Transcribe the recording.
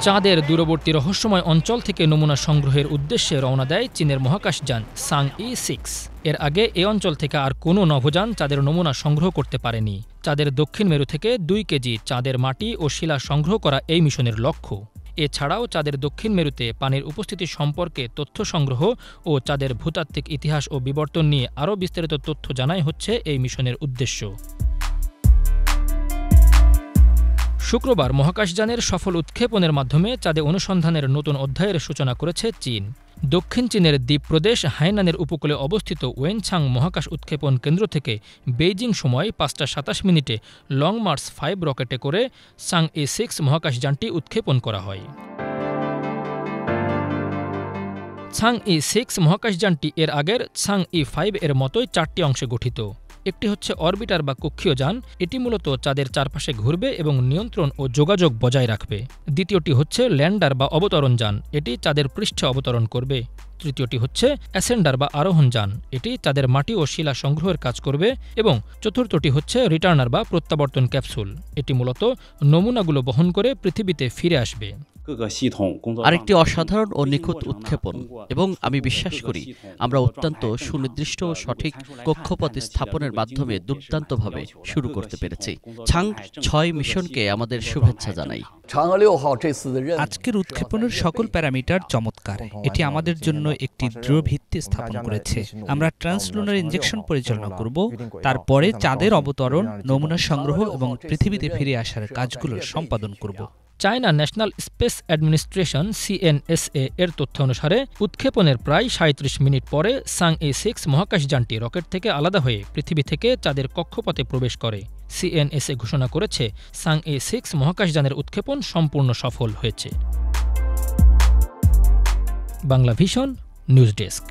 চাঁদের দূরবর্তী রহস্যময় অঞ্চল থেকে নমুনা সংগ্রহের উদ্দেশ্যে রওনা দেয় চীনের মহাকাশযান সাংই-6। এর আগে এ অঞ্চল থেকে আর কোনো নভোযান চাঁদের নমুনা সংগ্রহ করতে পারেনি। চাঁদের দক্ষিণ মেরু থেকে 2 কেজি চাঁদের মাটি ও শিলা সংগ্রহ করা এই মিশনের লক্ষ্য। এছাড়াও চাঁদের দক্ষিণ মেরুতে পানির উপস্থিতি সম্পর্কে তথ্য সংগ্রহ ও চাঁদের ভূতাত্ত্বিক ইতিহাস ও বিবর্তন নিয়ে আরও বিস্তারিত তথ্য জানাই হচ্ছে এই মিশনের উদ্দেশ্য। শুক্রবার মহাকাশযানের সফল উৎক্ষেপণের মাধ্যমে চাঁদে অনুসন্ধানের নতুন অধ্যায়ের সূচনা করেছে চীন। দক্ষিণ চীনের দ্বীপপ্রদেশ হাইনানের উপকূলে অবস্থিত ওয়েনছাং মহাকাশ উৎক্ষেপণ কেন্দ্র থেকে বেইজিং সময় 5:27 লং মার্স 5 রকেটে করে সাংই-6 মহাকাশযানটি উৎক্ষেপণ করা হয়। সাংই-6 মহাকাশযানটি এর আগের সাংই-5 এর মতোই 4টি অংশে গঠিত। একটি হচ্ছে অরবিটার বা কক্ষীয় যান, এটি মূলত চাঁদের চারপাশে ঘুরবে এবং নিয়ন্ত্রণ ও যোগাযোগ বজায় রাখবে। দ্বিতীয়টি হচ্ছে ল্যান্ডার বা অবতরণ যান, এটি চাঁদের পৃষ্ঠে অবতরণ করবে। তৃতীয়টি হচ্ছে অ্যাসেন্ডার বা আরোহণ যান, এটি চাঁদের মাটি ও শিলা সংগ্রহের কাজ করবে। এবং চতুর্থটি হচ্ছে রিটার্নার বা প্রত্যাবর্তন ক্যাপসুল, এটি মূলত নমুনাগুলো বহন করে পৃথিবীতে ফিরে আসবে। আরেকটি অসাধারণ ও নিখুঁত উৎক্ষেপণ, এবং আমি বিশ্বাস করি আমরা অত্যন্ত সুনির্দিষ্ট ও সঠিক কক্ষপথ স্থাপনের মাধ্যমে দুর্দান্তভাবে শুরু করতে পেরেছি। চাং-6 মিশনকে আমাদের শুভেচ্ছা জানাই। আজকের উৎক্ষেপণের সকল প্যারামিটার চমৎকার, এটি আমাদের জন্য একটি দৃঢ় ভিত্তি স্থাপন করেছে। আমরা ট্রান্সলুনার ইনজেকশন পরিচালনা করব, তারপরে চাঁদের অবতরণ, নমুনা সংগ্রহ এবং পৃথিবীতে ফিরে আসার কাজগুলো সম্পাদন করব। China national space administration CNSA এর তথ্য অনুসারে উৎক্ষেপণের প্রায় 37 মিনিট পরে সাংই-6 মহাকাশযানটি রকেট থেকে আলাদা হয়ে পৃথিবী থেকে চাঁদের কক্ষপথে প্রবেশ করে। CNSA ঘোষণা করেছে সাংই-6 মহাকাশযানের উৎক্ষেপণ সম্পূর্ণ সফল হয়েছে। Bangla vision news desk.